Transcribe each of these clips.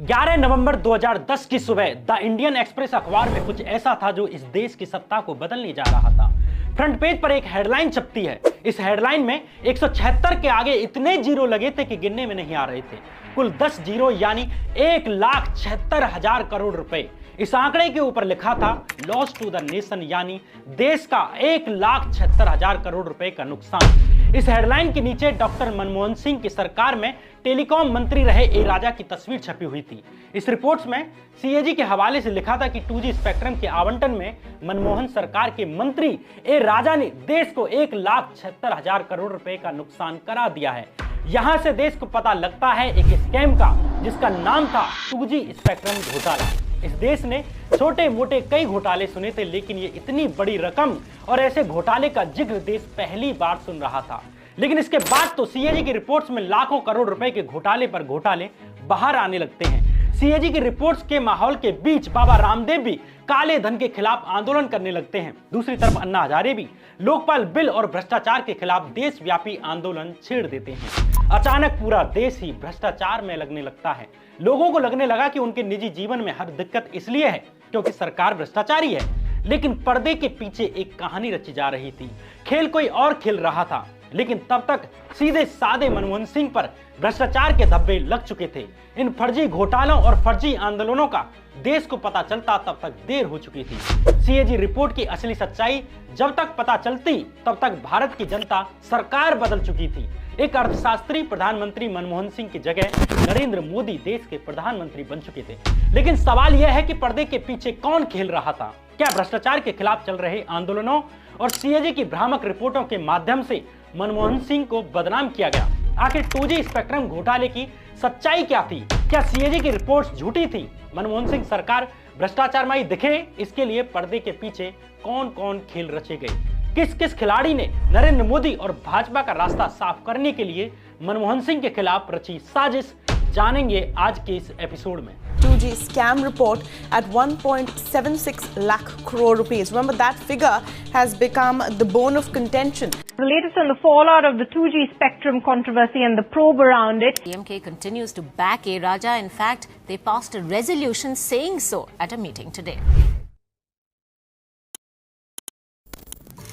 11 नवंबर 2010 की सुबह the Indian express अखबार में कुछ ऐसा था जो इस देश की सत्ता को बदलने जा रहा था। फ्रंट पेज पर एक हेडलाइन छपती है। इस हेडलाइन में 176 के आगे इतने जीरो लगे थे कि गिनने में नहीं आ रहे थे। कुल 10 जीरो यानी 1,76,000 करोड़ रुपए। इस आंकड़े के ऊपर लिखा था लॉस टू द नेशन, यानी देश का 1,76,000 करोड़ रुपए का नुकसान। इस हेडलाइन के नीचे डॉक्टर मनमोहन सिंह की सरकार में टेलीकॉम मंत्री रहे ए राजा की तस्वीर छपी हुई थी। इस रिपोर्ट्स में सीएजी के हवाले से लिखा था कि 2G स्पेक्ट्रम के आवंटन में मनमोहन सरकार के मंत्री ए राजा ने देश को 1,76,000 करोड़ रुपए का नुकसान करा दिया है। यहां से देश को पता लगता है एक स्कैम का जिसका नाम था 2G स्पेक्ट्रम घोटाला। इस देश ने छोटे मोटे कई घोटाले सुने थे, लेकिन ये इतनी बड़ी रकम और ऐसे घोटाले का जिक्र देश पहली बार सुन रहा था। लेकिन इसके बाद तो सीएजी की रिपोर्ट्स में लाखों करोड़ रुपए के घोटाले पर घोटाले बाहर आने लगते हैं। सीएजी की रिपोर्ट्स के माहौल के बीच बाबा रामदेव भी काले धन के खिलाफ आंदोलन करने लगते हैं। दूसरी तरफ अन्ना हजारे भी लोकपाल बिल और भ्रष्टाचार के खिलाफ देशव्यापी आंदोलन छेड़ देते हैं। अचानक पूरा देश ही भ्रष्टाचार में लगने लगता है। लोगों को लगने लगा कि उनके निजी जीवन में हर दिक्कत इसलिए है क्योंकि सरकार भ्रष्टाचारी है। लेकिन पर्दे के पीछे एक कहानी रची जा रही थी। खेल कोई और खेल रहा था, लेकिन तब तक सीधे साधे मनमोहन सिंह पर भ्रष्टाचार के धब्बे लग चुके थे। इन फर्जी घोटालों और फर्जी आंदोलनों का देश को पता चलता तब तक देर हो चुकी थी। सीएजी रिपोर्ट की असली सच्चाई जब तक पता चलती तब तक भारत की जनता सरकार बदल चुकी थी। एक अर्थशास्त्री प्रधानमंत्री मनमोहन सिंह की जगह नरेंद्र मोदी देश के प्रधानमंत्री बन चुके थे। लेकिन सवाल यह है कि पर्दे के पीछे कौन खेल रहा था? क्या भ्रष्टाचार के खिलाफ चल रहे आंदोलनों और सीएजी की भ्रामक रिपोर्टों के माध्यम से मनमोहन सिंह को बदनाम किया गया? आखिर 2G स्पेक्ट्रम घोटाले की सच्चाई क्या थी? क्या सीएजी की रिपोर्ट्स झूठी थी? मनमोहन सिंह सरकार भ्रष्टाचारमयी दिखे, इसके लिए पर्दे के पीछे कौन कौन खेल रचे गए? किस किस खिलाड़ी ने नरेंद्र मोदी और भाजपा का रास्ता साफ करने के लिए मनमोहन सिंह के खिलाफ रची साजिश, जानेंगे आज के इस एपिसोड में। 2G scam report at 1.76 lakh crore rupees. Remember, that figure has become the bone of contention. The latest on the fallout of the 2G spectrum controversy and the probe around it. DMK continues to back A Raja. In fact, they passed a resolution saying so at a meeting today.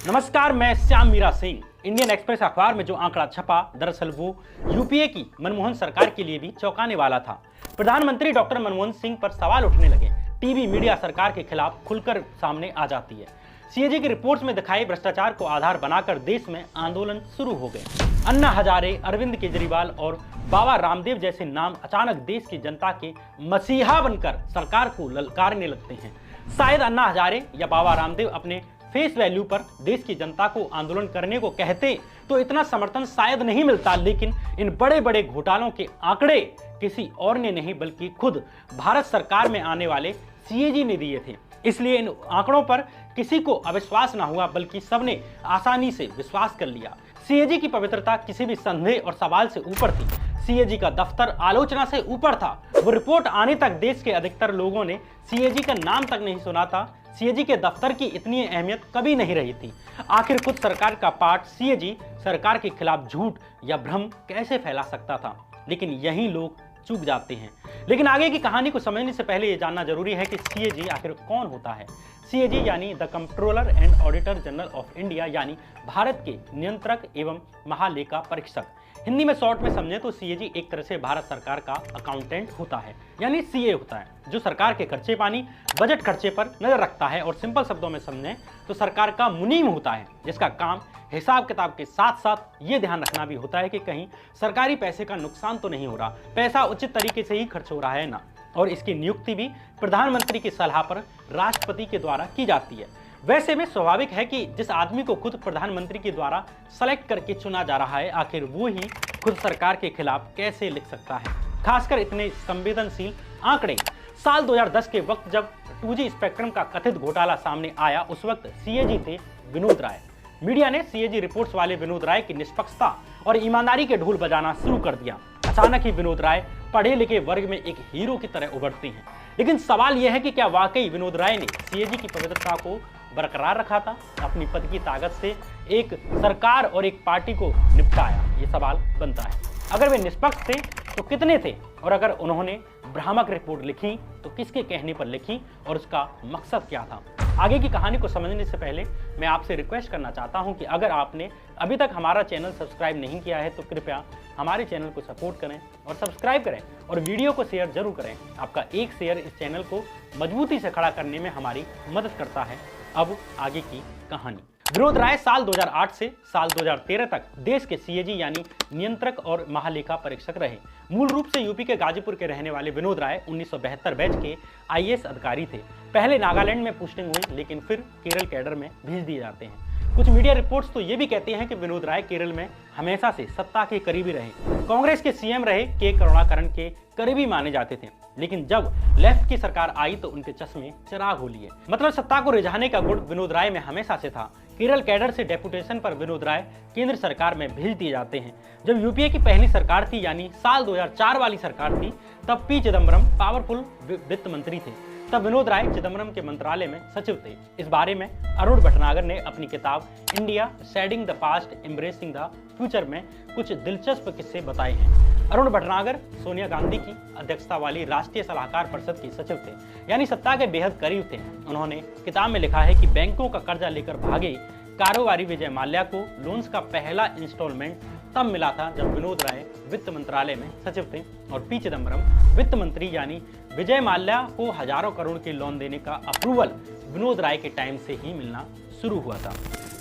नमस्कार, मैं Shyam Meera Singh. Indian express अखबार में जो आंकड़ा छपा, दरअसल वो UPA की मनमोहन सरकार के लिए भी चौंकाने वाला था। प्रधानमंत्री डॉक्टर मनमोहन सिंह पर सवाल उठने लगे। टीवी मीडिया सरकार के खिलाफ खुलकर सामने आ जाती है। सीएजी की रिपोर्ट्स में दिखाए भ्रष्टाचार को आधार बनाकर देश में आंदोलन शुरू हो गए। अन्ना हजारे, अरविंद केजरीवाल और बाबा रामदेव जैसे नाम अचानक देश की जनता के मसीहा बनकर सरकार को ललकारने लगते हैं। शायद अन्ना हजारे या बाबा रामदेव अपने फेस वैल्यू पर देश की जनता को आंदोलन करने को कहते तो इतना समर्थन शायद नहीं मिलता, लेकिन इन बड़े बड़े घोटालों के आंकड़े किसी और ने नहीं बल्कि खुद भारत सरकार में आने वाले सीएजी ने दिए थे। इसलिए इन आंकड़ों पर किसी को अविश्वास ना हुआ, बल्कि सबने आसानी से विश्वास कर लिया। सीएजी की पवित्रता किसी भी संदेह और सवाल से ऊपर थी। सीएजी का दफ्तर आलोचना से ऊपर था। वो रिपोर्ट आने तक देश के अधिकतर लोगों ने सीएजी का नाम तक नहीं सुना था। सीएजी के दफ्तर की इतनी अहमियत कभी नहीं रही थी। आखिर खुद सरकार का पार्ट सीएजी सरकार के खिलाफ झूठ या भ्रम कैसे फैला सकता था? लेकिन यही लोग चूक जाते हैं। लेकिन आगे की कहानी को समझने से पहले ये जानना जरूरी है कि सीएजी आखिर कौन होता है। सीएजी यानी the controller and auditor general of India, यानी भारत के नियंत्रक एवं महालेखा परीक्षक। हिंदी में शॉर्ट में समझे तो सीएजी एक तरह से भारत सरकार का अकाउंटेंट होता है, यानी सीए होता है, जो सरकार के खर्चे पानी बजट खर्चे पर नजर रखता है। और सिंपल शब्दों में समझें तो सरकार का मुनीम होता है, जिसका काम हिसाब किताब के साथ साथ ये ध्यान रखना भी होता है कि कहीं सरकारी पैसे का नुकसान तो नहीं हो रहा, पैसा उचित तरीके से ही खर्च हो रहा है ना। और इसकी नियुक्ति भी प्रधानमंत्री की सलाह पर राष्ट्रपति के द्वारा की जाती है। वैसे में स्वाभाविक है कि जिस आदमी को खुद प्रधानमंत्री के द्वारा सेलेक्ट करके चुना जा रहा है, आखिर वो ही खुद सरकार के खिलाफ कैसे लिख सकता है, खासकर इतने संवेदनशील आंकड़े। साल 2010 के वक्त जब 2G स्पेक्ट्रम का कथित घोटाला सामने आया, उस वक्त सीएजी थे विनोद राय। मीडिया ने सीएजी रिपोर्ट्स वाले विनोद राय की निष्पक्षता और ईमानदारी के ढोल बजाना शुरू कर दिया। अचानक ही विनोद राय पढ़े लिखे वर्ग में एक हीरो की तरह उभरते हैं। लेकिन सवाल यह है कि क्या वाकई विनोद राय ने सीएजी की पवित्रता को बरकरार रखा था? अपनी पद की ताकत से एक सरकार और एक पार्टी को निपटाया? ये सवाल बनता है। अगर वे निष्पक्ष थे तो कितने थे, और अगर उन्होंने भ्रामक रिपोर्ट लिखी तो किसके कहने पर लिखी और उसका मकसद क्या था। आगे की कहानी को समझने से पहले मैं आपसे रिक्वेस्ट करना चाहता हूं कि अगर आपने अभी तक हमारा चैनल सब्सक्राइब नहीं किया है तो कृपया हमारे चैनल को सपोर्ट करें और सब्सक्राइब करें और वीडियो को शेयर जरूर करें। आपका एक शेयर इस चैनल को मजबूती से खड़ा करने में हमारी मदद करता है। अब आगे की कहानी। विनोद राय साल 2008 से साल 2013 तक देश के सीएजी यानी नियंत्रक और महालेखा परीक्षक रहे। मूल रूप से यूपी के गाजीपुर के रहने वाले विनोद राय 1972 बैच के आईएएस अधिकारी थे। पहले नागालैंड में पोस्टिंग हुई, लेकिन फिर केरल कैडर में भेज दिए जाते हैं। कुछ मीडिया रिपोर्ट्स तो ये भी कहती हैं कि विनोद राय केरल में हमेशा से सत्ता के करीबी रहे। कांग्रेस के सीएम रहे के करुणाकरण के करीबी माने जाते थे, लेकिन जब लेफ्ट की सरकार आई तो उनके चश्मे चिराग हो लिए। मतलब सत्ता को रिझाने का गुण विनोद राय में हमेशा से था। केरल कैडर से डेपुटेशन पर विनोद राय केंद्र सरकार में भेज दिए जाते हैं। जब यूपीए की पहली सरकार थी यानी साल 2004 वाली सरकार थी, तब पी चिदम्बरम पावरफुल वित्त मंत्री थे। तब विनोद राय चिदम्बरम के मंत्रालय में सचिव थे। इस बारे में अरुण भटनागर ने अपनी किताब India shedding the past embracing the future में कुछ दिलचस्प किस्से बताए हैं। अरुण भटनागर सोनिया गांधी की अध्यक्षता वाली राष्ट्रीय सलाहकार परिषद के सचिव थे, यानी सत्ता के बेहद करीब थे। उन्होंने किताब में लिखा है कि बैंकों का कर्जा लेकर भागे कारोबारी विजय माल्या को लोन्स का पहला इंस्टॉलमेंट तब मिला था जब विनोद राय वित्त मंत्रालय में सचिव थे और पी चिदम्बरम वित्त मंत्री यानी विजय माल्या को हजारों करोड़ के लोन देने का अप्रूवल विनोद राय के टाइम से ही मिलना शुरू हुआ था।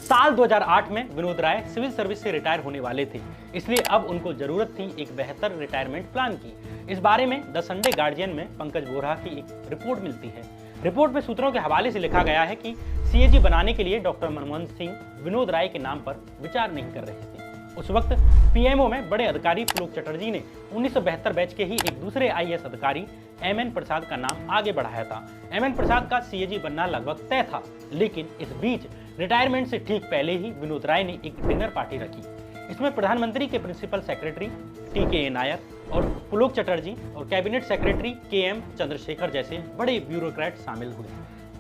साल 2008 में विनोद राय सिविल सर्विस से रिटायर होने वाले थे, इसलिए अब उनको जरूरत थी एक बेहतर रिटायरमेंट प्लान की। इस बारे में द संडे गार्जियन में पंकज बोरा की एक रिपोर्ट मिलती है। रिपोर्ट में सूत्रों के हवाले से लिखा गया है कि सीएजी बनाने के लिए डॉक्टर मनमोहन सिंह विनोद राय के नाम पर विचार नहीं कर रहे थे। उस वक्त पीएमओ में बड़े अधिकारी पुलोक चटर्जी ने 1972 बैच के ही एक दूसरे आईएएस अधिकारी एमएन प्रसाद का नाम आगे बढ़ाया था। एमएन प्रसाद का सीएजी बनना लगभग तय था, लेकिन इस बीच रिटायरमेंट से ठीक पहले ही विनोद राय ने एक डिनर पार्टी रखी। इसमें प्रधानमंत्री के प्रिंसिपल सेक्रेटरी टीके नायर और पुलोक चटर्जी और कैबिनेट सेक्रेटरी केएम चंद्रशेखर जैसे बड़े ब्यूरोक्रेट शामिल हुए।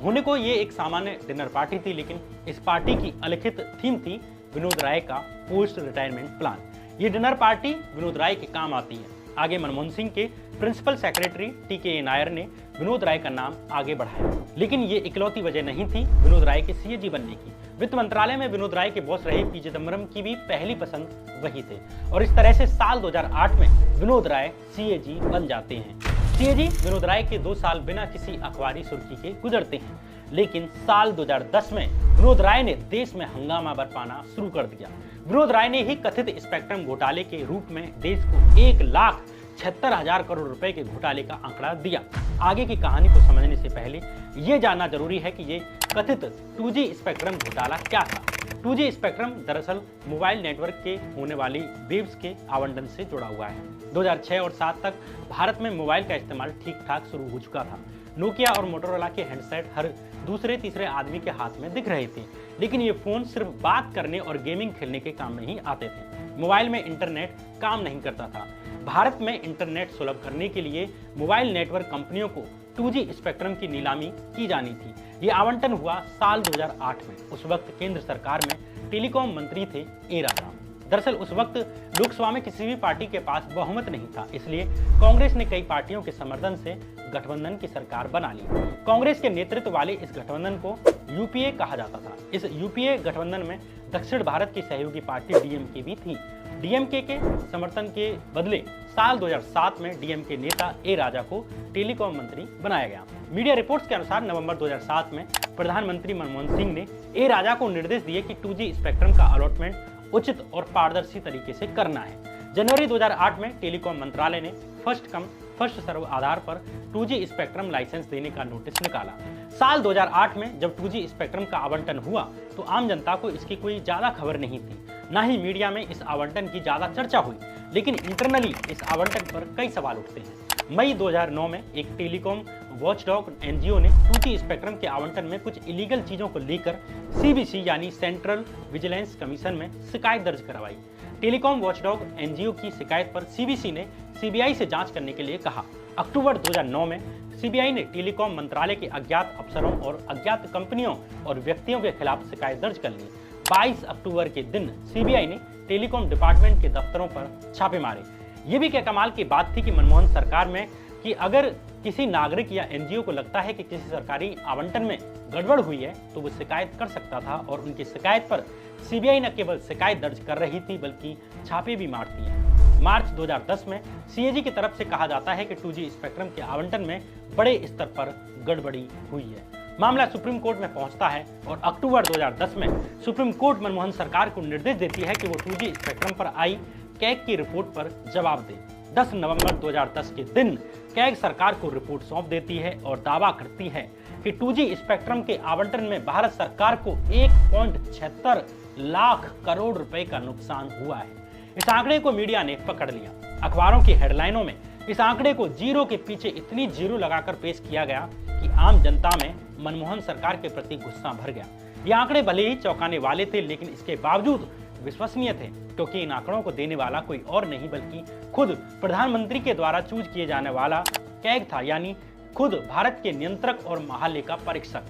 होने को ये एक सामान्य डिनर पार्टी थी, लेकिन इस पार्टी की अलिखित थीम थी विनोद राय का पोस्ट रिटायरमेंट प्लान। ये डिनर पार्टी विनोद राय के काम आती है। आगे मनमोहन सिंह के प्रिंसिपल सेक्रेटरी टीके नायर ने विनोद राय का नाम आगे बढ़ाया, लेकिन ये इकलौती वजह नहीं थी विनोद राय के सीएजी बनने की। वित्त मंत्रालय में विनोद राय के बॉस रहे पी चिदम्बरम की भी पहली पसंद वही थे और इस तरह से साल 2008 में विनोद राय सीएजी बन जाते हैं। सीएजी विनोद राय के 2 साल बिना किसी अखबारी सुर्खी के गुजरते हैं, लेकिन साल 2010 में विनोद राय ने देश में हंगामा बरपाना शुरू कर दिया। विनोद राय ने ही कथित स्पेक्ट्रम घोटाले के रूप में देश को 1,76,000 करोड़ रुपए के घोटाले का आंकड़ा दिया। आगे की कहानी को समझने से पहले यह जानना जरूरी है कि ये कथित 2G स्पेक्ट्रम घोटाला क्या था। 2G स्पेक्ट्रम दरअसल मोबाइल नेटवर्क के होने वाली वेव्स के आवंटन से जुड़ा हुआ है। 2006 और 2007 तक भारत में मोबाइल का इस्तेमाल ठीक ठाक शुरू हो चुका था। नोकिया और मोटोरोला के हैंडसेट हर दूसरे तीसरे आदमी के हाथ में दिख रहे थे, लेकिन ये फोन सिर्फ बात करने और गेमिंग खेलने के काम में ही आते थे। मोबाइल में इंटरनेट काम नहीं करता था। भारत में इंटरनेट सुलभ करने के लिए मोबाइल नेटवर्क कंपनियों को 2G स्पेक्ट्रम की नीलामी की जानी थी। ये आवंटन हुआ साल 2008 में। उस वक्त केंद्र सरकार में टेलीकॉम मंत्री थे ए राजा। दरअसल उस वक्त लोकसभा में किसी भी पार्टी के पास बहुमत नहीं था, इसलिए कांग्रेस ने कई पार्टियों के समर्थन से गठबंधन की सरकार बना ली। कांग्रेस के नेतृत्व वाले इस गठबंधन को यूपीए कहा जाता था। इस यूपीए गठबंधन में दक्षिण भारत की सहयोगी पार्टी डीएमके भी थी। डीएमके के समर्थन के बदले साल 2007 में डीएमके नेता ए राजा को टेलीकॉम मंत्री बनाया गया। मीडिया रिपोर्ट्स के अनुसार नवंबर 2007 में प्रधानमंत्री मनमोहन सिंह ने ए राजा को निर्देश दिए कि 2G स्पेक्ट्रम का अलॉटमेंट उचित और पारदर्शी तरीके से करना है। जनवरी 2008 में टेलीकॉम मंत्रालय ने फर्स्ट कम फर्स्ट सर्व आधार पर 2G स्पेक्ट्रम लाइसेंस देने का नोटिस निकाला। साल 2008 में जब 2G स्पेक्ट्रम का आवंटन हुआ तो आम जनता को इसकी कोई ज्यादा खबर नहीं थी, ना ही मीडिया में इस आवंटन की ज्यादा चर्चा हुई, लेकिन इंटरनली इस आवंटन पर कई सवाल उठते हैं। मई 2009 में एक टेलीकॉम वॉचडॉग एनजीओ ने 2G स्पेक्ट्रम के आवंटन में कुछ इलीगल चीजों को लेकर सीबीसी यानी सेंट्रल विजिलेंस कमीशन में शिकायत दर्ज करवाई। टेलीकॉम वॉचडॉग एनजीओ की शिकायत पर सीबीसी ने सीबीआई से जांच करने के लिए कहा। अक्टूबर 2009 में सीबीआई ने टेलीकॉम मंत्रालय के अज्ञात अफसरों और अज्ञात कंपनियों और व्यक्तियों के खिलाफ शिकायत दर्ज कर ली। 22 अक्टूबर के दिन सीबीआई ने टेलीकॉम डिपार्टमेंट के दफ्तरों पर छापे मारे। ये भी क्या कमाल की बात थी कि मनमोहन सरकार में कि अगर किसी नागरिक या एनजीओ को लगता है कि किसी सरकारी आवंटन में गड़बड़ हुई है तो वो शिकायत कर सकता था, और उनकी शिकायत पर सीबीआई न केवल शिकायत दर्ज कर रही थी बल्कि छापे भी मारती है। मार्च 2010 में सीएजी की तरफ से कहा जाता है कि 2G स्पेक्ट्रम के आवंटन में बड़े स्तर पर गड़बड़ी हुई है। मामला सुप्रीम कोर्ट में पहुंचता है और अक्टूबर 2010 में सुप्रीम कोर्ट मनमोहन सरकार को निर्देश देती है कि वो 2G स्पेक्ट्रम पर आई कैग की रिपोर्ट पर जवाब दे। 10 नवंबर 2010 के दिन कैग सरकार को रिपोर्ट सौंप देती है और दावा करती है कि 2G स्पेक्ट्रम के आवंटन में भारत सरकार को 1.76 लाख करोड़ रुपए का नुकसान हुआ है। इस आंकड़े को मीडिया ने पकड़ लिया। अखबारों की हेडलाइनों में इस आंकड़े को जीरो के पीछे इतनी जीरो लगाकर पेश किया गया कि आम जनता में मनमोहन सरकार के प्रति गुस्सा भर गया। ये आंकड़े भले ही चौंकाने वाले थे, लेकिन इसके बावजूद विश्वसनीय थे, क्योंकि इन आंकड़ों को देने वाला कोई और नहीं बल्कि खुद प्रधानमंत्री के द्वारा चूज किए जाने वाला कैग था, यानी खुद भारत के नियंत्रक और महालेखा परीक्षक।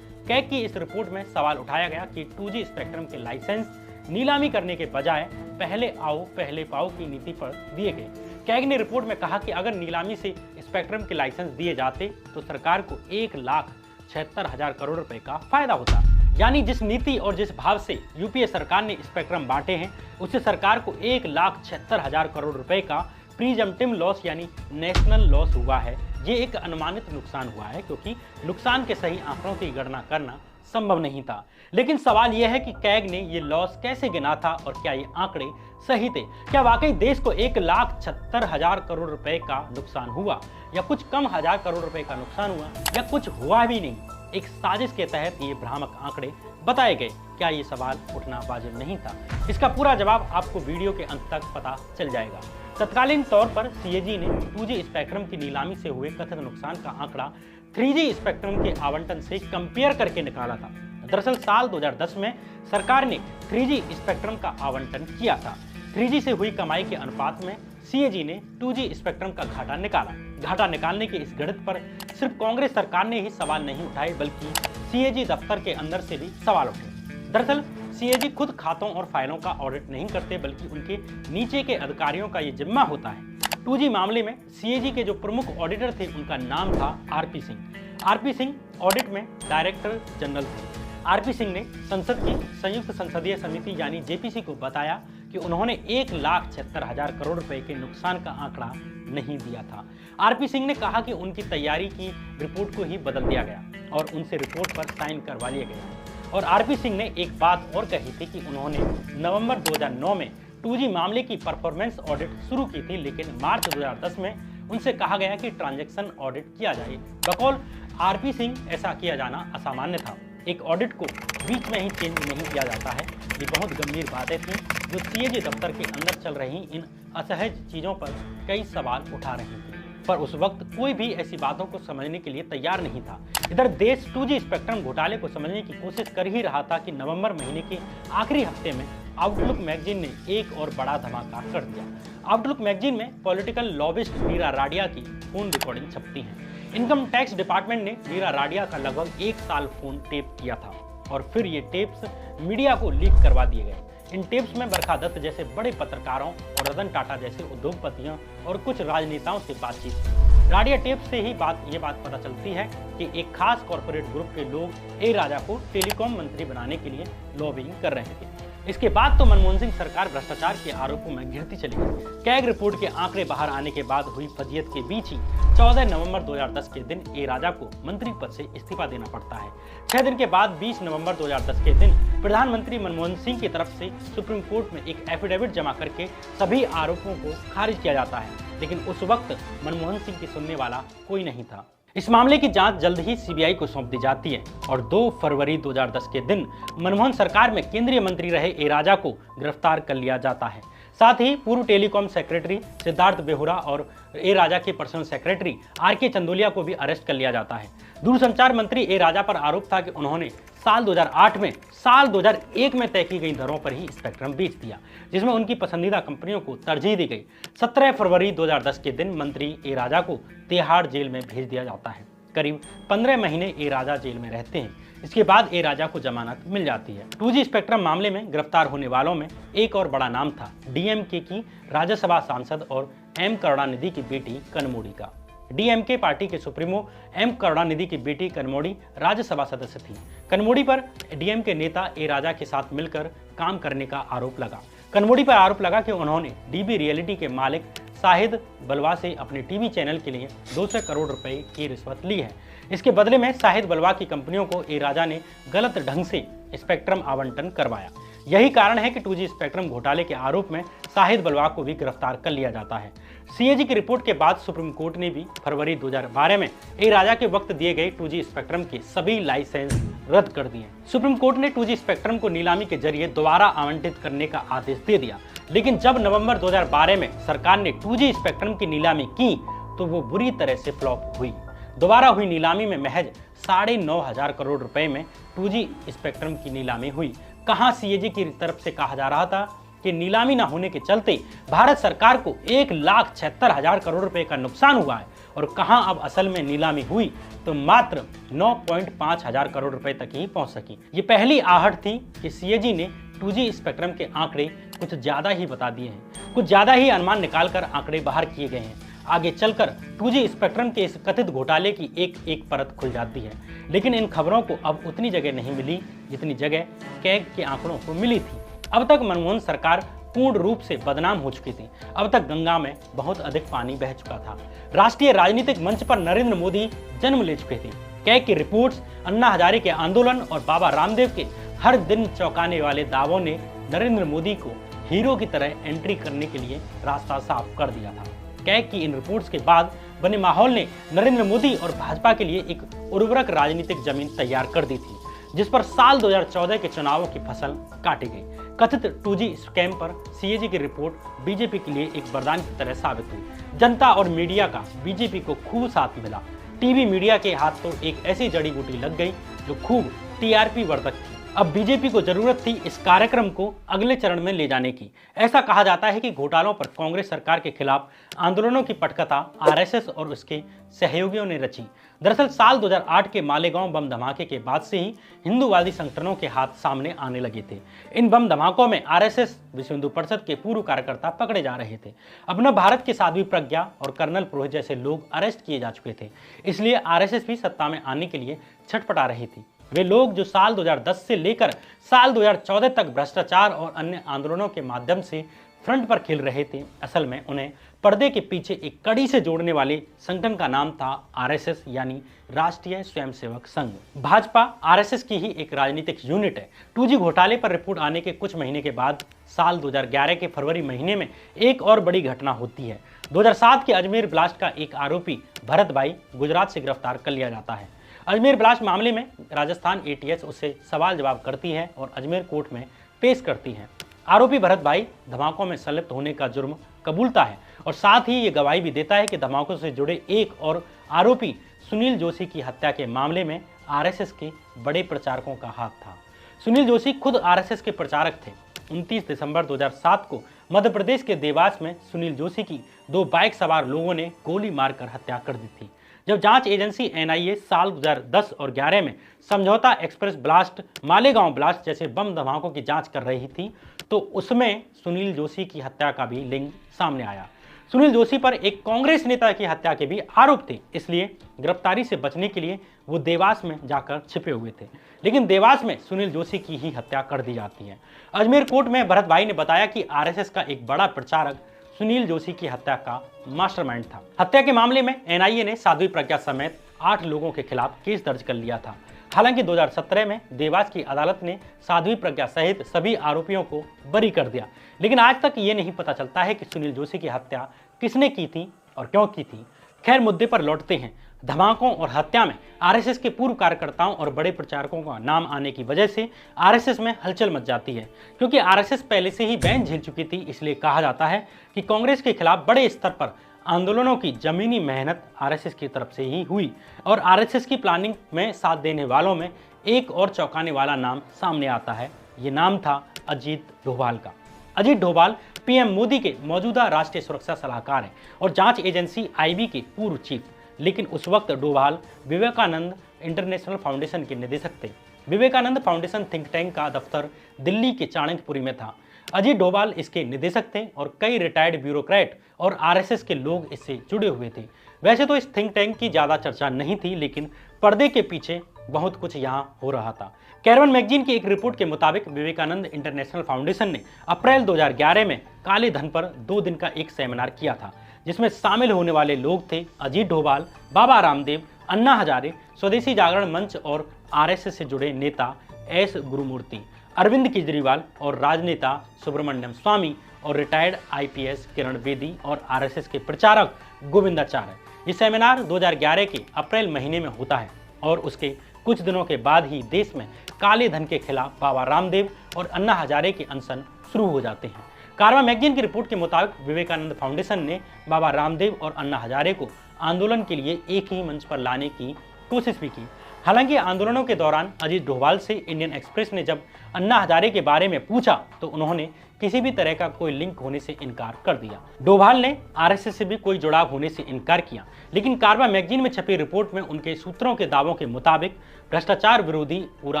कैग की इस रिपोर्ट में सवाल उठाया गया कि 2G स्पेक्ट्रम के लाइसेंस नीलामी करने के बजाय पहले आओ पहले पाओ की नीति पर दिए गए। कैग ने रिपोर्ट में कहा कि अगर नीलामी से स्पेक्ट्रम के लाइसेंस दिए जाते तो सरकार को 1,76,000 करोड़ रुपए का फायदा होता। यानी जिस नीति और जिस भाव से यूपीए सरकार ने स्पेक्ट्रम बांटे हैं उससे सरकार को 1,76,000 करोड़ रुपए का प्रीजम्प्टिव लॉस यानी नेशनल लॉस हुआ है। ये एक अनुमानित नुकसान हुआ है, क्योंकि नुकसान के सही आंकड़ों की गणना करना संभव नहीं था। लेकिन सवाल यह है कि कैग ने ये लॉस कैसे गिना था और क्या ये आंकड़े सही थे? क्या वाकई देश को 1,76,000 करोड़ रुपए का नुकसान हुआ, या कुछ कम हजार करोड़ रुपए का नुकसान हुआ, या कुछ हुआ भी नहीं? एक साजिश के तहत ये भ्रामक आंकड़े बताए गए। क्या ये सवाल उठना वाजिब नहीं था? इसका पूरा जवाब आपको वीडियो के अंत तक पता चल जाएगा। तत्कालीन तौर पर सीएजी ने 2G स्पेक्ट्रम की नीलामी से हुए कथित नुकसान का आंकड़ा 3G स्पेक्ट्रम के आवंटन से कंपेयर करके निकाला था। दरअसल साल 2010 में सरकार ने 3G स्पेक्ट्रम का आवंटन किया था। 3G से हुई कमाई के अनुपात में सीएजी ने 2G स्पेक्ट्रम का घाटा निकाला। घाटा निकालने के इस गणित पर सिर्फ कांग्रेस सरकार ने ही सवाल नहीं उठाए, बल्कि सीएजी दफ्तर के अंदर से भी सवाल उठे। दरअसल सीएजी खुद खातों और फाइलों का ऑडिट नहीं करते, बल्कि उनके नीचे के अधिकारियों का ये जिम्मा होता है। 2G मामले में सीएजी के जो प्रमुख ऑडिटर थे उनका नाम था RP Singh. RP Singh audit में डायरेक्टर जनरल थे। आरपी सिंह ने संसद की संयुक्त संसदीय समिति यानी जेपीसी को बताया कि उन्होंने 1,76,000 करोड़ रुपए के नुकसान का आंकड़ा नहीं दिया था। आरपी सिंह ने कहा कि उनकी तैयारी की रिपोर्ट को ही बदल दिया गया और उनसे रिपोर्ट पर साइन करवा लिया गया। और आरपी सिंह ने एक बात और कही थी कि उन्होंने नवंबर 2009 में 2G मामले की परफॉर्मेंस ऑडिट शुरू की थी, लेकिन मार्च 2010 में उनसे कहा गया कि ट्रांजैक्शन ऑडिट किया जाए। बकौल आरपी सिंह ऐसा किया जाना असामान्य था। एक ऑडिट को बीच में ही चेंज नहीं किया जाता है। ये बहुत गंभीर बातें थीं जो सीएजी दफ्तर के अंदर चल रही इन असहज चीज़ों पर कई सवाल उठा रही थी, पर उस वक्त कोई भी ऐसी बातों को समझने के लिए तैयार नहीं था। इधर देश 2G स्पेक्ट्रम घोटाले को समझने की कोशिश कर ही रहा था कि नवंबर महीने के आखिरी हफ्ते में आउटलुक मैगजीन ने एक और बड़ा धमाका कर दिया। आउटलुक मैगजीन में पॉलिटिकल लॉबिस्ट मीरा राडिया की फोन रिकॉर्डिंग छपती है। इनकम टैक्स डिपार्टमेंट ने मीरा राडिया का लगभग 1 साल फोन टेप किया था और फिर ये टेप्स मीडिया को लीक करवा दिए गए। इन टेप्स में बरखा दत्त जैसे बड़े पत्रकारों और रतन टाटा जैसे उद्योगपतियों और कुछ राजनेताओं से बातचीत थी। राडिया टेप से ही ये बात पता चलती है कि एक खास कॉरपोरेट ग्रुप के लोग ए राजा को टेलीकॉम मंत्री बनाने के लिए लॉबिंग कर रहे थे। इसके बाद तो मनमोहन सिंह सरकार भ्रष्टाचार के आरोपों में घिरती चली गई। कैग रिपोर्ट के आंकड़े बाहर आने के बाद हुई फजीयत के बीच ही 14 नवंबर 2010 के दिन ए राजा को मंत्री पद से इस्तीफा देना पड़ता है। 6 दिन के बाद 20 नवंबर 2010 के दिन प्रधानमंत्री मनमोहन सिंह की तरफ से सुप्रीम कोर्ट में एक एफिडेविट जमा करके सभी आरोपों को खारिज किया जाता है, लेकिन उस वक्त मनमोहन सिंह की सुनने वाला कोई नहीं था। इस मामले की जांच जल्द ही सीबीआई को सौंप दी जाती है और 2 फरवरी 2010 के दिन मनमोहन सरकार में केंद्रीय मंत्री रहे ए राजा को गिरफ्तार कर लिया जाता है। साथ ही पूर्व टेलीकॉम सेक्रेटरी सिद्धार्थ बेहुरा और ए राजा के पर्सनल सेक्रेटरी आर.के. चंदोलिया को भी अरेस्ट कर लिया जाता है। दूरसंचार मंत्री ए राजा पर आरोप था कि उन्होंने साल 2008 में साल 2001 में तय की गई दरों पर ही स्पेक्ट्रम बेच दिया, जिसमें उनकी पसंदीदा कंपनियों को तरजीह दी गई। 17 फरवरी 2010 के दिन मंत्री ए राजा को तिहाड़ जेल में भेज दिया जाता है। करीब 15 महीने ए राजा जेल में रहते हैं। इसके बाद ए राजा को जमानत मिल जाती है। 2G स्पेक्ट्रम मामले में गिरफ्तार होने वालों में एक और बड़ा नाम था डीएमके की राज्यसभा सांसद और एम करुणानिधि की बेटी कनमोड़ी का। डीएमके पार्टी के सुप्रीमो एम करुणानिधि की बेटी कनमोड़ी राज्यसभा सदस्य थी। कनमोड़ी पर डीएमके नेता ए राजा के साथ मिलकर काम करने का आरोप लगा। कनमोड़ी पर आरोप लगा कि उन्होंने डीबी रियलिटी के मालिक शाहिद बलवा से अपने टीवी चैनल के लिए 200 करोड़ रुपए की रिश्वत ली है। इसके बदले में शाहिद बलवा की कंपनियों को ए राजा ने गलत ढंग से स्पेक्ट्रम आवंटन करवाया। यही कारण है कि 2G स्पेक्ट्रम घोटाले के आरोप में शाहिद बलवा को भी गिरफ्तार कर लिया जाता है। सीएजी की रिपोर्ट के बाद सुप्रीम कोर्ट ने भी फरवरी 2012 में ए राजा के वक्त दिए गए 2G स्पेक्ट्रम के सभी लाइसेंस रद्द कर दिए। सुप्रीम कोर्ट ने 2G स्पेक्ट्रम को नीलामी के जरिए दोबारा आवंटित करने का आदेश दे दिया, लेकिन जब नवंबर 2012 में सरकार ने 2G स्पेक्ट्रम की नीलामी की तो वो बुरी तरह से फ्लॉप हुई। दोबारा हुई नीलामी में महज 9,500 करोड़ रुपए में 2G स्पेक्ट्रम की नीलामी हुई। कहां सीएजी की तरफ से कहा जा रहा था कि नीलामी न होने के चलते भारत सरकार को 1,76,000 करोड़ रुपए का नुकसान हुआ है, और कहां अब असल में नीलामी हुई तो मात्र 9.5 हजार करोड़ रुपए तक ही पहुंच सकी। ये पहली आहट थी कि सीएजी ने 2G स्पेक्ट्रम के आंकड़े कुछ ज्यादा ही बता दिए हैं, कुछ ज्यादा ही अनुमान निकालकर आंकड़े बाहर किए गए हैं। आगे चलकर 2G स्पेक्ट्रम के इस कथित घोटाले की एक एक परत खुल जाती है, लेकिन इन खबरों को अब उतनी जगह नहीं मिली जितनी जगह कैग के आंकड़ों को मिली थी। अब तक मनमोहन सरकार पूर्ण रूप से बदनाम हो चुकी थी। अब तक गंगा में बहुत अधिक पानी बह चुका था। राष्ट्रीय राजनीतिक मंच पर नरेंद्र मोदी जन्म ले चुके थे। कैग की रिपोर्ट्स, अन्ना हजारे के आंदोलन और बाबा रामदेव के हर दिन चौंकाने वाले दावों ने नरेंद्र मोदी को हीरो की तरह एंट्री करने के लिए रास्ता साफ कर दिया था। कैग की इन रिपोर्ट्स के बाद बने माहौल ने नरेंद्र मोदी और भाजपा के लिए एक उर्वरक राजनीतिक जमीन तैयार कर दी थी, जिस पर साल 2014 के चुनावों की फसल काटी गई। कथित 2G स्कैम पर सीएजी की रिपोर्ट बीजेपी के लिए एक वरदान की तरह साबित हुई। जनता और मीडिया का बीजेपी को खूब साथ मिला। टीवी मीडिया के हाथ तो एक ऐसी जड़ी बूटी लग गई जो खूब टीआरपी वर्धक थी। अब बीजेपी को जरूरत थी इस कार्यक्रम को अगले चरण में ले जाने की। ऐसा कहा जाता है कि घोटालों पर कांग्रेस सरकार के खिलाफ आंदोलनों की पटकथा आरएसएस और उसके सहयोगियों ने रची। दरअसल साल 2008 के मालेगांव बम धमाके के बाद से ही हिंदूवादी संगठनों के हाथ सामने आने लगे थे। इन बम धमाकों में आरएसएस, विश्व हिंदू परिषद के पूर्व कार्यकर्ता पकड़े जा रहे थे। अपना भारत के साध्वी प्रज्ञा और कर्नल पुरोहित जैसे लोग अरेस्ट किए जा चुके थे। इसलिए आरएसएस भी सत्ता में आने के लिए छटपटा रही थी। वे लोग जो साल 2010 से लेकर साल 2014 तक भ्रष्टाचार और अन्य आंदोलनों के माध्यम से फ्रंट पर खिल रहे थे, असल में उन्हें पर्दे के पीछे एक कड़ी से जोड़ने वाले संगठन का नाम था आरएसएस, यानी राष्ट्रीय स्वयंसेवक संघ। भाजपा आरएसएस की ही एक राजनीतिक यूनिट है। 2G घोटाले पर रिपोर्ट आने के कुछ महीने के बाद साल 2011 के फरवरी महीने में एक और बड़ी घटना होती है। 2007 के अजमेर ब्लास्ट का एक आरोपी भरत भाई गुजरात से गिरफ्तार कर लिया जाता है। अजमेर ब्लास्ट मामले में राजस्थान एटीएस उससे सवाल जवाब करती है और अजमेर कोर्ट में पेश करती है। आरोपी भरत भाई धमाकों में संलिप्त होने का जुर्म कबूलता है और साथ ही ये गवाही भी देता है कि धमाकों से जुड़े एक और आरोपी सुनील जोशी की हत्या के मामले में आरएसएस के बड़े प्रचारकों का हाथ था। सुनील जोशी खुद आरएसएस के प्रचारक थे। 29 दिसंबर 2007 को मध्य प्रदेश के देवास में सुनील जोशी की 2 बाइक सवार लोगों ने गोली मारकर हत्या कर दी थी। जब जांच एजेंसी एनआईए साल 2010 और 11 में समझौता एक्सप्रेस ब्लास्ट, मालेगांव ब्लास्ट जैसे बम धमाकों की जांच कर रही थी तो उसमें सुनील जोशी की हत्या का भी लिंक सामने आया। सुनील जोशी पर एक कांग्रेस नेता की हत्या के भी आरोप थे, इसलिए गिरफ्तारी से बचने के लिए वो देवास में जाकर छिपे हुए थे। लेकिन देवास में सुनील जोशी की ही हत्या कर दी जाती है। अजमेर कोर्ट में भरत भाई ने बताया कि आरएसएस का एक बड़ा प्रचारक सुनील जोशी की हत्या का मास्टरमाइंड था। हत्या के मामले में एनआईए ने साध्वी प्रज्ञा समेत 8 लोगों के खिलाफ केस दर्ज कर लिया था। हालांकि 2017 में देवास की अदालत ने साध्वी प्रज्ञा सहित सभी आरोपियों को बरी कर दिया, लेकिन आज तक ये नहीं पता चलता है कि सुनील जोशी की हत्या किसने की थी और क्यों की थी। खैर, मुद्दे पर लौटते हैं। धमाकों और हत्या में आरएसएस के पूर्व कार्यकर्ताओं और बड़े प्रचारकों का नाम आने की वजह से आरएसएस में हलचल मच जाती है। क्योंकि आरएसएस पहले से ही बैन झेल चुकी थी, इसलिए कहा जाता है कि कांग्रेस के खिलाफ बड़े स्तर पर आंदोलनों की जमीनी मेहनत आरएसएस की तरफ से ही हुई। और आरएसएस की प्लानिंग में साथ देने वालों में एक और चौंकाने वाला नाम सामने आता है। ये नाम था अजीत डोभाल का। अजीत डोभाल पीएम मोदी के मौजूदा राष्ट्रीय सुरक्षा सलाहकार हैं और जांच एजेंसी आईबी के पूर्व चीफ। लेकिन उस वक्त डोभाल विवेकानंद इंटरनेशनल फाउंडेशन के निदेशक थे। विवेकानंद फाउंडेशन थिंक टैंक का दफ्तर दिल्ली के चाणक्यपुरी में था। अजीत डोभाल इसके निदेशक थे और कई रिटायर्ड ब्यूरोक्रेट और आरएसएस के लोग इससे जुड़े हुए थे। वैसे तो इस थिंक टैंक की ज्यादा चर्चा नहीं थी, लेकिन पर्दे के पीछे बहुत कुछ यहाँ हो रहा था। कैरवन मैगजीन की एक रिपोर्ट के मुताबिक विवेकानंद इंटरनेशनल फाउंडेशन ने अप्रैल 2011 में काले धन पर 2 दिन का एक सेमिनार किया था, जिसमें शामिल होने वाले लोग थे अजीत डोभाल, बाबा रामदेव, अन्ना हजारे, स्वदेशी जागरण मंच और आरएसएस से जुड़े नेता एस गुरुमूर्ति, अरविंद केजरीवाल और राजनेता सुब्रमण्यम स्वामी और रिटायर्ड आईपीएस किरण बेदी और आरएसएस के प्रचारक गोविंदाचार्य। ये सेमिनार 2011 के अप्रैल महीने में होता है और उसके कुछ दिनों के बाद ही देश में काले धन के खिलाफ बाबा रामदेव और अन्ना हजारे के अनशन शुरू हो जाते हैं। कारवा मैगजीन की रिपोर्ट के मुताबिक विवेकानंद फाउंडेशन ने बाबा रामदेव और अन्ना हजारे को आंदोलन के लिए एक ही मंच पर लाने की कोशिश भी की। हालांकि आंदोलनों के दौरान अजीत डोभाल से इंडियन एक्सप्रेस ने जब अन्ना हजारे के बारे में पूछा तो उन्होंने किसी भी तरह का कोई लिंक होने से इनकार कर दिया। डोभाल ने आरएसएस से भी कोई जुड़ाव होने से इनकार किया, लेकिन कारवा मैगजीन में छपी रिपोर्ट में उनके सूत्रों के दावों के मुताबिक भ्रष्टाचार विरोधी पूरा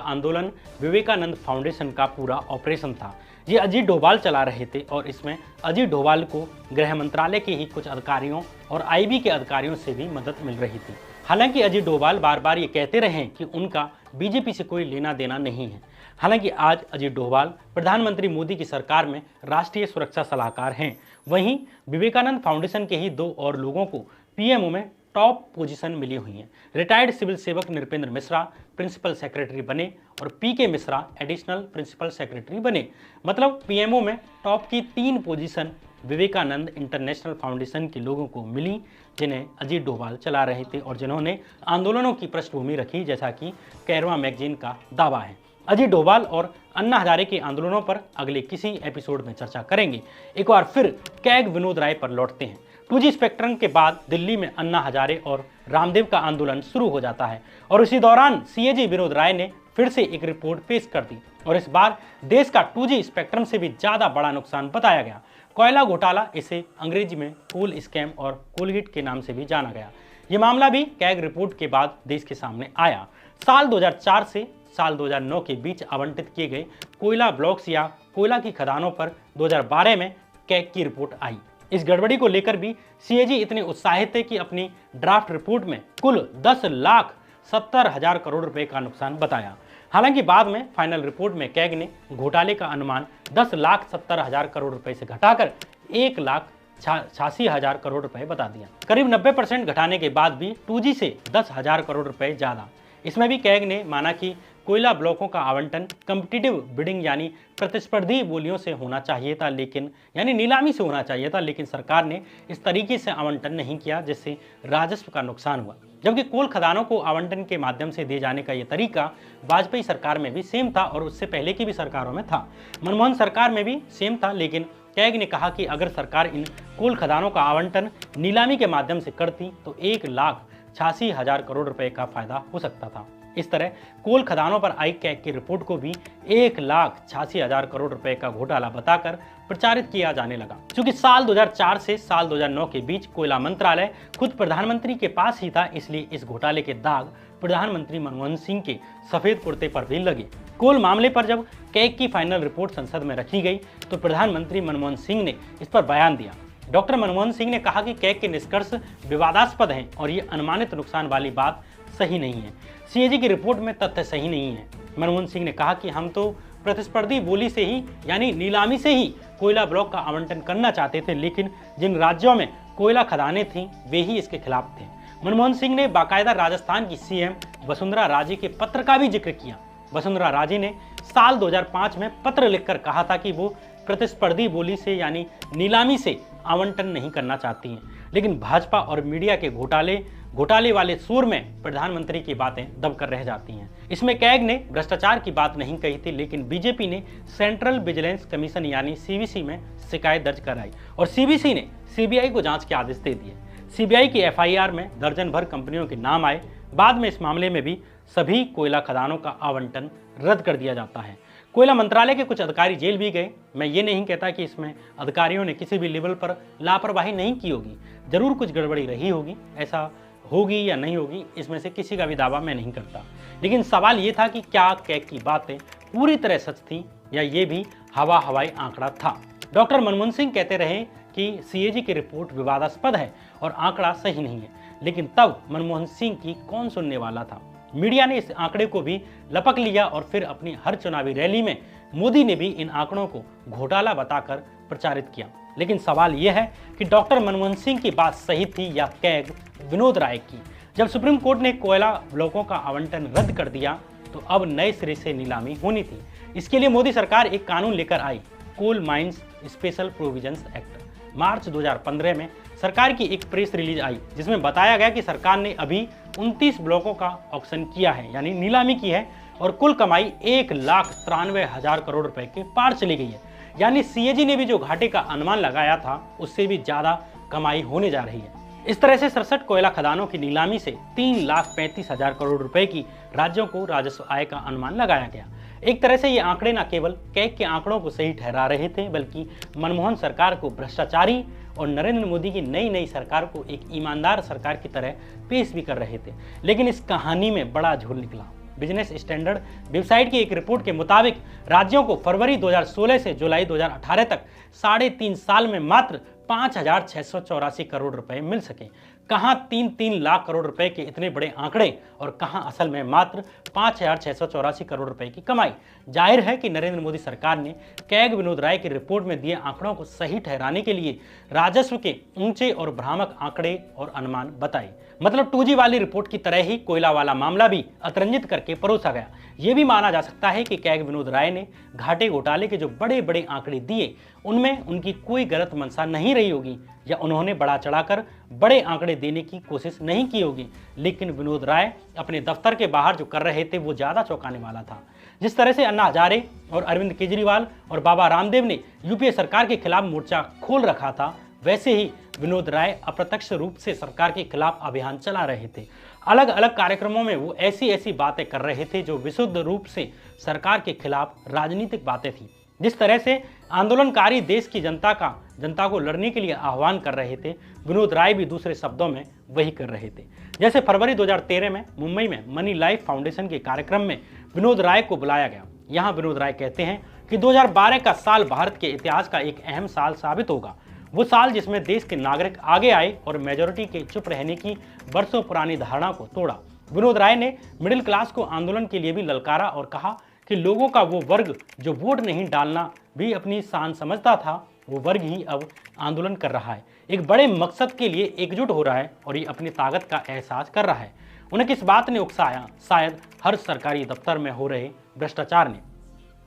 आंदोलन विवेकानंद फाउंडेशन का पूरा ऑपरेशन था। ये अजीत डोभाल चला रहे थे और इसमें अजीत डोभाल को गृह मंत्रालय के ही कुछ अधिकारियों और आईबी के अधिकारियों से भी मदद मिल रही थी। हालांकि अजीत डोभाल बार बार ये कहते रहे कि उनका बीजेपी से कोई लेना देना नहीं है। हालांकि आज अजीत डोभाल प्रधानमंत्री मोदी की सरकार में राष्ट्रीय सुरक्षा सलाहकार हैं। वहीं विवेकानंद फाउंडेशन के ही 2 और लोगों को पीएमओ में टॉप पोजीशन मिली हुई है। रिटायर्ड सिविल सेवक नृपेंद्र मिश्रा प्रिंसिपल सेक्रेटरी बने और पीके मिश्रा एडिशनल प्रिंसिपल सेक्रेटरी बने। मतलब पीएमओ में टॉप की 3 पोजीशन विवेकानंद इंटरनेशनल फाउंडेशन के लोगों को मिली, जिन्हें अजीत डोभाल चला रहे थे और जिन्होंने आंदोलनों की पृष्ठभूमि रखी, जैसा कि कैरवा मैगजीन का दावा है। अजीत डोभाल और अन्ना हजारे के आंदोलनों पर अगले किसी एपिसोड में चर्चा करेंगे। एक बार फिर कैग विनोद राय पर लौटते हैं। 2G स्पेक्ट्रम के बाद दिल्ली में अन्ना हजारे और रामदेव का आंदोलन शुरू हो जाता है और उसी दौरान सीएजी विनोद राय ने फिर से एक रिपोर्ट पेश कर दी और इस बार देश का 2G स्पेक्ट्रम से भी ज्यादा बड़ा नुकसान बताया गया। कोयला घोटाला, इसे अंग्रेजी में कोल स्कैम और कोलगेट के नाम से भी जाना गया। ये मामला भी कैग रिपोर्ट के बाद देश के सामने आया। साल 2004 से साल 2009 के बीच आवंटित किए गए कोयला ब्लॉक्स या कोयला की खदानों पर 2012 में कैग की रिपोर्ट आई। इस गड़बड़ी को लेकर भी सीएजी इतने उत्साहित थे कि अपनी ड्राफ्ट रिपोर्ट में कुल 10,70,000 करोड़ रुपए का नुकसान बताया। हालांकि बाद में फाइनल रिपोर्ट में कैग ने घोटाले का अनुमान 10,70,000 करोड़ रुपए से घटाकर 1,86,000 करोड़ रुपए बता दिया। करीब 90% घटाने के बाद भी 2G से 10,000 करोड़ रुपए ज्यादा। इसमें भी कैग ने माना कि कोयला ब्लॉकों का आवंटन कम्पिटिटिव बिडिंग यानी प्रतिस्पर्धी बोलियों से होना चाहिए था, लेकिन यानी नीलामी से होना चाहिए था, लेकिन सरकार ने इस तरीके से आवंटन नहीं किया जिससे राजस्व का नुकसान हुआ। जबकि कोल खदानों को आवंटन के माध्यम से दिए जाने का यह तरीका वाजपेयी सरकार में भी सेम था और उससे पहले की भी सरकारों में था। मनमोहन सरकार में भी सेम था, लेकिन कैग ने कहा कि अगर सरकार इन कोल खदानों का आवंटन नीलामी के माध्यम से करती तो 1,86,000 करोड़ रुपए का फायदा हो सकता था। इस तरह कोल खदानों पर आई कैग की रिपोर्ट को भी 1,86,000 करोड़ रुपए का घोटाला बताकर प्रचारित किया जाने लगा। क्योंकि साल 2004 से साल 2009 के बीच कोयला मंत्रालय खुद प्रधानमंत्री के पास ही था, इसलिए इस घोटाले के दाग प्रधानमंत्री मनमोहन सिंह के सफेद कुर्ते पर भी लगे। कोल मामले पर जब कैग की फाइनल रिपोर्ट संसद में रखी गई तो प्रधानमंत्री मनमोहन सिंह ने इस पर बयान दिया। डॉक्टर मनमोहन सिंह ने कहा कि कैग के निष्कर्ष विवादास्पद हैं और ये अनुमानित नुकसान वाली बात सही नहीं है। सीएजी की रिपोर्ट में तथ्य सही नहीं है। मनमोहन सिंह ने कहा कि हम तो प्रतिस्पर्धी बोली से ही यानी नीलामी से ही कोयला ब्लॉक का आवंटन करना चाहते थे, लेकिन जिन राज्यों में कोयला खदानें थीं वे ही इसके खिलाफ थे। मनमोहन सिंह ने बाकायदा राजस्थान की सीएम वसुंधरा राजे के पत्र का भी जिक्र किया। वसुंधरा राजे ने साल 2005 में पत्र लिखकर कहा था कि वो प्रतिस्पर्धी बोली से यानी नीलामी से आवंटन नहीं करना चाहती हैं, लेकिन भाजपा और मीडिया के घोटाले वाले शोर में प्रधानमंत्री की बातें दबकर रह जाती हैं। इसमें कैग ने भ्रष्टाचार की बात नहीं कही थी, लेकिन बीजेपी ने सेंट्रल विजिलेंस कमीशन यानी सीवीसी में शिकायत दर्ज कराई और सीवीसी ने सीबीआई को जांच के आदेश दे दिए। सीबीआई की एफआईआर में दर्जन भर कंपनियों के नाम आए। बाद में इस मामले में भी सभी कोयला खदानों का आवंटन रद्द कर दिया जाता है। कोयला मंत्रालय के कुछ अधिकारी जेल भी गए। मैं ये नहीं कहता कि इसमें अधिकारियों ने किसी भी लेवल पर लापरवाही नहीं की होगी, जरूर कुछ गड़बड़ी रही होगी, ऐसा होगी या नहीं होगी इसमें से किसी का भी दावा मैं नहीं करता। लेकिन सवाल ये था कि क्या कैग की बातें पूरी तरह सच थी या ये भी हवाई आंकड़ा था। डॉक्टर मनमोहन सिंह कहते रहे कि सीएजी की रिपोर्ट विवादास्पद है और आंकड़ा सही नहीं है, लेकिन तब मनमोहन सिंह की कौन सुनने वाला था। मीडिया ने इस आंकड़े को भी लपक लिया और फिर अपनी हर चुनावी रैली में मोदी ने भी इन आंकड़ों को घोटाला बताकर प्रचारित किया। लेकिन सवाल यह है कि डॉक्टर मनमोहन सिंह की बात सही थी या कैग विनोद राय की। जब सुप्रीम कोर्ट ने कोयला ब्लॉकों का आवंटन रद्द कर दिया तो अब नए सिरे से नीलामी होनी थी। इसके लिए मोदी सरकार एक कानून लेकर आई, coal mines special provisions act. मार्च 2015 में सरकार की एक प्रेस रिलीज आई जिसमें बताया गया कि सरकार ने अभी 29 ब्लॉकों का ऑक्शन किया है, यानी नीलामी की है, और कुल कमाई 1,93,000 करोड़ रुपए के पार चली गई है। यानी सीएजी ने भी जो घाटे का अनुमान लगाया था उससे भी ज्यादा कमाई होने जा रही है। इस तरह से 67 कोयला खदानों की नीलामी से 3,35,000 करोड़ रुपए की राज्यों को राजस्व आय का अनुमान लगाया गया। एक तरह से ये आंकड़े न केवल कैग के आंकड़ों को सही ठहरा रहे थे, बल्कि मनमोहन सरकार को भ्रष्टाचारी और नरेंद्र मोदी की नई सरकार को एक ईमानदार सरकार की तरह पेश भी कर रहे थे। लेकिन इस कहानी में बड़ा झोल निकला। बिजनेस स्टैंडर्ड वेबसाइट की एक रिपोर्ट के मुताबिक राज्यों को फरवरी 2016 से जुलाई 2018 तक 3.5 साल में मात्र 5,684 करोड़ रुपए मिल सके। कहां 3 लाख करोड़ रुपए के इतने बड़े आंकड़े और कहां असल में मात्र 5,684 करोड़ रुपए की कमाई। जाहिर है कि नरेंद्र मोदी सरकार ने कैग विनोद राय की रिपोर्ट में दिए आंकड़ों को सही ठहराने के लिए राजस्व के ऊंचे और भ्रामक आंकड़े और अनुमान बताए। मतलब 2G वाली रिपोर्ट की तरह ही कोयला वाला मामला भी अतिरंजित करके परोसा गया। यह भी माना जा सकता है कि कैग विनोद राय ने घाटे घोटाले के जो बड़े बड़े आंकड़े दिए उनमें उनकी कोई गलत मंशा नहीं रही होगी, या उन्होंने बड़ा चढ़ाकर बड़े आंकड़े देने की कोशिश नहीं की होगी। लेकिन विनोद राय अपने दफ्तर के बाहर जो कर रहे थे वो ज्यादा चौंकाने वाला था। जिस तरह से अन्ना हजारे और अरविंद केजरीवाल और बाबा रामदेव ने यूपीए सरकार के खिलाफ मोर्चा खोल रखा था, वैसे ही विनोद राय अप्रत्यक्ष रूप से सरकार के खिलाफ अभियान चला रहे थे। अलग अलग कार्यक्रमों में वो ऐसी बातें कर रहे थे जो विशुद्ध रूप से सरकार के खिलाफ राजनीतिक बातें थी। जिस तरह से आंदोलनकारी देश की जनता को लड़ने के लिए आह्वान कर रहे थे, विनोद राय भी दूसरे शब्दों में वही कर रहे थे। जैसे फरवरी 2013 में मुंबई में मनी लाइफ फाउंडेशन के कार्यक्रम में विनोद राय को बुलाया गया। यहाँ विनोद राय कहते हैं कि 2012 का साल भारत के इतिहास का एक अहम साल साबित होगा। वो साल जिसमें देश के नागरिक आगे आए और मेजॉरिटी के चुप रहने की वर्षों पुरानी धारणा को तोड़ा। विनोद राय ने मिडिल क्लास को आंदोलन के लिए भी ललकारा और कहा कि लोगों का वो वर्ग जो वोट नहीं डालना भी अपनी शान समझता था, वो वर्ग ही अब आंदोलन कर रहा है, एक बड़े मकसद के लिए एकजुट हो रहा है और ये अपनी ताकत का एहसास कर रहा है। उन्हें किस बात ने उकसाया? शायद हर सरकारी दफ्तर में हो रहे भ्रष्टाचार ने।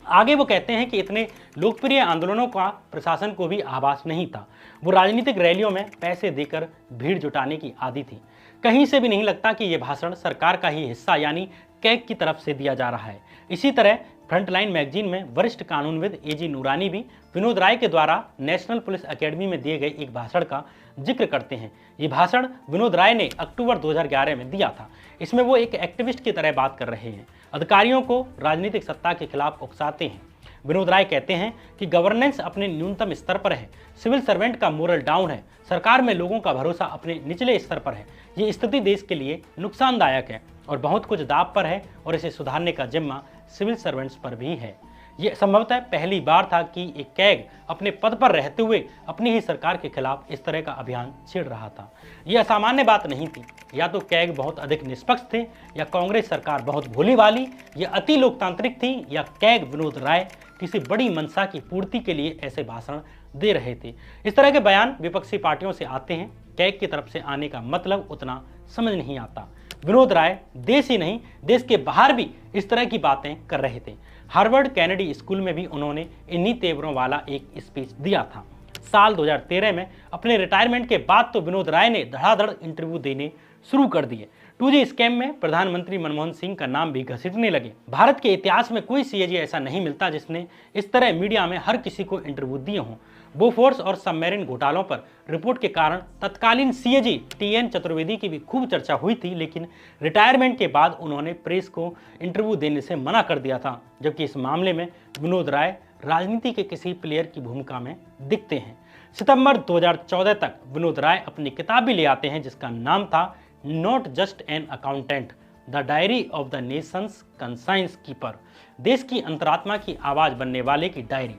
आगे वो कहते हैं कि इतने लोकप्रिय आंदोलनों का प्रशासन को भी आभास नहीं था। वो राजनीतिक रैलियों में पैसे देकर भीड़ जुटाने की आदी थी। कहीं से भी नहीं लगता कि ये भाषण सरकार का ही हिस्सा यानी कैग की तरफ से दिया जा रहा है। इसी तरह फ्रंटलाइन मैगजीन में वरिष्ठ कानूनविद एजी नूरानी भी विनोद राय के द्वारा नेशनल पुलिस एकेडमी में दिए गए एक भाषण का जिक्र करते हैं। ये भाषण विनोद राय ने अक्टूबर 2011 में दिया था। इसमें वो एक एक्टिविस्ट की तरह बात कर रहे हैं, अधिकारियों को राजनीतिक सत्ता के खिलाफ उकसाते हैं। विनोद राय कहते हैं कि गवर्नेंस अपने न्यूनतम स्तर पर है, सिविल सर्वेंट का मोरल डाउन है, सरकार में लोगों का भरोसा अपने निचले स्तर पर है। ये स्थिति देश के लिए नुकसानदायक है और बहुत कुछ दांव पर है और इसे सुधारने का जिम्मा सिविल सर्वेंट्स पर भी है। ये संभवतः पहली बार था कि एक कैग अपने पद पर रहते हुए अपनी ही सरकार के खिलाफ इस तरह का अभियान छेड़ रहा था। यह असामान्य बात नहीं थी। या तो कैग बहुत अधिक निष्पक्ष थे, या कांग्रेस सरकार बहुत भोली वाली, या अति लोकतांत्रिक थी, या कैग विनोद राय किसी बड़ी मंशा की पूर्ति के लिए ऐसे भाषण दे रहे थे। इस तरह के बयान विपक्षी पार्टियों से आते हैं। कैग की तरफ से आने का मतलब उतना समझ नहीं आता। विनोद राय देश ही नहीं, देश के बाहर भी इस तरह की बातें कर रहे थे। हार्वर्ड कैनेडी स्कूल में भी उन्होंने इन्हीं तेवरों वाला एक स्पीच दिया था। साल 2013 में अपने रिटायरमेंट के बाद तो विनोद राय ने धड़ाधड़ इंटरव्यू देने शुरू कर दिए। 2G स्कैम में प्रधानमंत्री मनमोहन सिंह का नाम भी घसीटने लगे। भारत के इतिहास में कोई सीएजी ऐसा नहीं मिलता जिसने इस तरह मीडिया में हर किसी को इंटरव्यू दिए हों। बोफोर्स और सबमरीन घोटालों पर रिपोर्ट के कारण तत्कालीन सीएजी TN चतुर्वेदी की भी खूब चर्चा हुई थी, लेकिन रिटायरमेंट के बाद उन्होंने प्रेस को इंटरव्यू देने से मना कर दिया था। जबकि इस मामले में विनोद राय राजनीति के किसी प्लेयर की भूमिका में दिखते हैं। सितंबर 2014 तक विनोद राय अपनी किताब भी ले आते हैं जिसका नाम था not just an accountant, the diary of the Nations conscience keeper, देश की अंतरात्मा की आवाज बनने वाले की डायरी।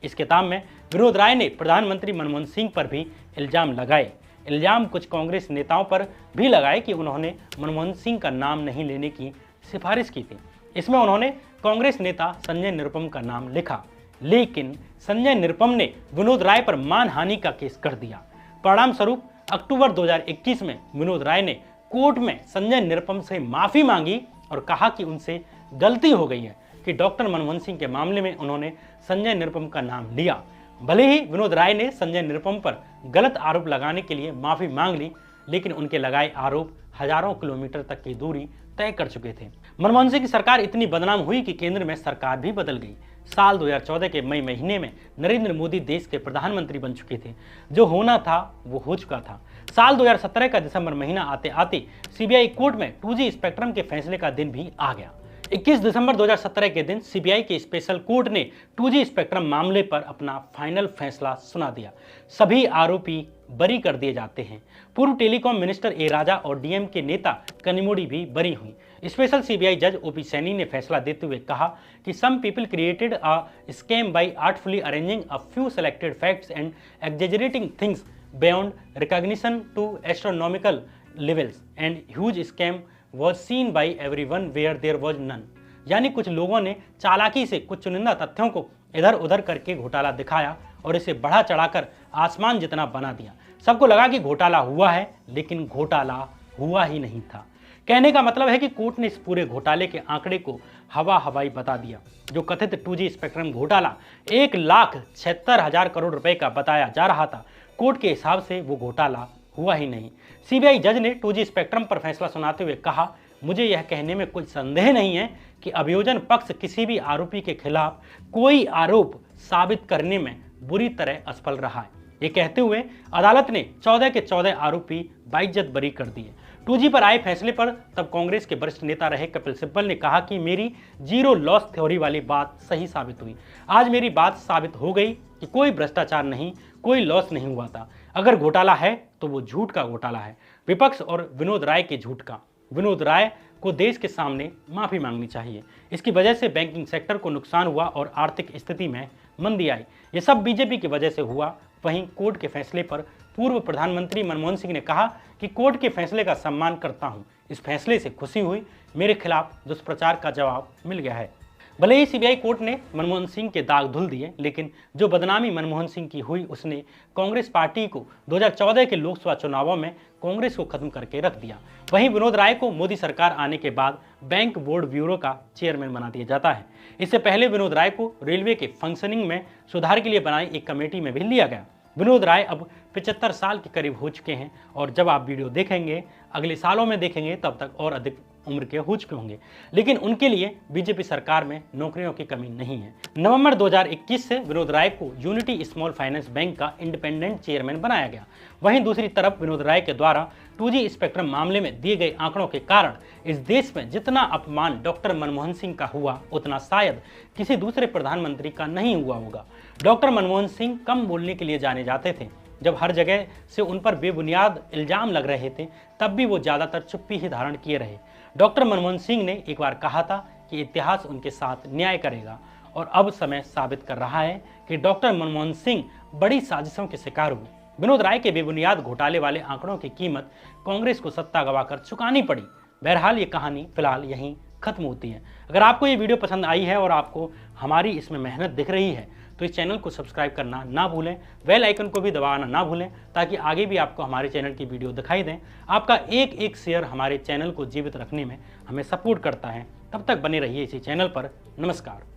इस किताब में विनोद राय ने प्रधानमंत्री मनमोहन सिंह पर भी इल्जाम लगाए। इल्जाम कुछ कांग्रेस नेताओं पर भी लगाए कि उन्होंने मनमोहन सिंह का नाम नहीं लेने की सिफारिश की थी। इसमें उन्होंने कांग्रेस नेता संजय निरुपम का नाम लिखा, लेकिन संजय निरुपम ने विनोद राय पर मानहानि का केस कर दिया। परिणाम स्वरूप अक्टूबर 2021 में विनोद राय ने कोर्ट में संजय निरुपम से माफी मांगी और कहा कि उनसे गलती हो गई है कि डॉक्टर मनमोहन सिंह के मामले में उन्होंने संजय निरुपम का नाम लिया। भले ही विनोद राय ने संजय निरुपम पर गलत आरोप लगाने के लिए माफी मांग ली, लेकिन उनके लगाए आरोप हजारों किलोमीटर तक की दूरी तय कर चुके थे। मनमोहन सिंह की सरकार इतनी बदनाम हुई कि केंद्र में सरकार भी बदल गई। साल 2014 के मई महीने में नरेंद्र मोदी देश के प्रधानमंत्री बन चुके थे। जो होना था वो हो चुका था। साल 2017 का दिसंबर महीना आते आते सीबीआई कोर्ट में 2G स्पेक्ट्रम के फैसले का दिन भी आ गया। 21 दिसंबर 2017 के दिन सीबीआई के स्पेशल कोर्ट ने 2G स्पेक्ट्रम मामले पर अपना फाइनल फैसला सुना दिया। सभी आरोपी बरी कर दिए जाते हैं। पूर्व टेलीकॉम मिनिस्टर ए राजा और डीएम के नेता कनिमोड़ी भी बरी हुई। स्पेशल सीबीआई जज ओपी सैनी ने फैसला देते हुए कहा कि some people created a scam by artfully arranging a few selected facts and exaggerating things beyond recognition to astronomical levels and huge scam was seen by everyone where there was none। यानी कुछ लोगों ने चालाकी से कुछ चुनिंदा तथ्यों को इधर उधर करके घोटाला दिखाया और इसे बढ़ा चढ़ाकर आसमान जितना बना दिया। सबको लगा कि घोटाला हुआ है, लेकिन घोटाला हुआ ही नहीं था। कहने का मतलब है कि कोर्ट ने इस पूरे घोटाले के आंकड़े को हवाई बता दिया। जो कथित 2G स्पेक्ट्रम घोटाला 1,76,000 करोड़ रुपए का बताया जा रहा था, कोर्ट के हिसाब से वो घोटाला हुआ ही नहीं। सीबीआई जज ने 2G स्पेक्ट्रम पर फैसला सुनाते हुए कहा, मुझे यह कहने में कोई संदेह नहीं है कि अभियोजन पक्ष किसी भी आरोपी के खिलाफ कोई आरोप साबित करने में बुरी तरह असफल रहा है। ये कहते हुए अदालत ने 14 के 14 आरोपी बाइज्जत बरी कर दिए। 2G पर आए फैसले पर तब कांग्रेस के वरिष्ठ नेता रहे कपिल सिब्बल ने कहा कि मेरी जीरो लॉस थ्योरी वाली बात सही साबित हुई। आज मेरी बात साबित हो गई कि कोई भ्रष्टाचार नहीं, कोई लॉस नहीं हुआ था। अगर घोटाला है तो वो झूठ का घोटाला है, विपक्ष और विनोद राय के झूठ का। विनोद राय को देश के सामने माफी मांगनी चाहिए। इसकी वजह से बैंकिंग सेक्टर को नुकसान हुआ और आर्थिक स्थिति में मंदी आई। ये सब बीजेपी की वजह से हुआ। वहीं कोर्ट के फैसले पर पूर्व प्रधानमंत्री मनमोहन सिंह ने कहा कि कोर्ट के फैसले का सम्मान करता हूं, इस फैसले से खुशी हुई, मेरे खिलाफ दुष्प्रचार का जवाब मिल गया है। भले ही सीबीआई कोर्ट ने मनमोहन सिंह के दाग धुल दिए, लेकिन जो बदनामी मनमोहन सिंह की हुई उसने कांग्रेस पार्टी को 2014 के लोकसभा चुनावों में कांग्रेस को खत्म करके रख दिया। वहीं विनोद राय को मोदी सरकार आने के बाद बैंक बोर्ड ब्यूरो का चेयरमैन बना दिया जाता है। इससे पहले विनोद राय को रेलवे के फंक्शनिंग में सुधार के लिए बनाई एक कमेटी में भी लिया गया। विनोद राय अब 75 साल के करीब हो चुके हैं और जब आप वीडियो देखेंगे, अगले सालों में देखेंगे, तब तक और अधिक उम्र के हो चुके होंगे। लेकिन उनके लिए बीजेपी सरकार में नौकरियों की कमी नहीं है। नवंबर 2021 से विनोद राय को यूनिटी स्मॉल फाइनेंस बैंक का इंडिपेंडेंट चेयरमैन बनाया गया। वहीं दूसरी तरफ विनोद राय के द्वारा 2G स्पेक्ट्रम मामले में दिए गए आंकड़ों के कारण इस देश में जितना अपमान डॉक्टर मनमोहन सिंह का हुआ, उतना शायद किसी दूसरे प्रधानमंत्री का नहीं हुआ होगा। डॉक्टर मनमोहन सिंह कम बोलने के लिए जाने जाते थे। जब हर जगह से उन पर बेबुनियाद इल्जाम लग रहे थे, तब भी वो ज़्यादातर चुप्पी ही धारण किए रहे। डॉक्टर मनमोहन सिंह ने एक बार कहा था कि इतिहास उनके साथ न्याय करेगा, और अब समय साबित कर रहा है कि डॉक्टर मनमोहन सिंह बड़ी साजिशों के शिकार हुए। विनोद राय के बेबुनियाद घोटाले वाले आंकड़ों की कीमत कांग्रेस को सत्ता गंवाकर चुकानी पड़ी। बहरहाल ये कहानी फिलहाल यहीं खत्म होती है। अगर आपको ये वीडियो पसंद आई है और आपको हमारी इसमें मेहनत दिख रही है, तो इस चैनल को सब्सक्राइब करना ना भूलें, बेल आइकन को भी दबाना ना भूलें, ताकि आगे भी आपको हमारे चैनल की वीडियो दिखाई दें। आपका एक एक शेयर हमारे चैनल को जीवित रखने में हमें सपोर्ट करता है। तब तक बने रहिए इसी चैनल पर। नमस्कार।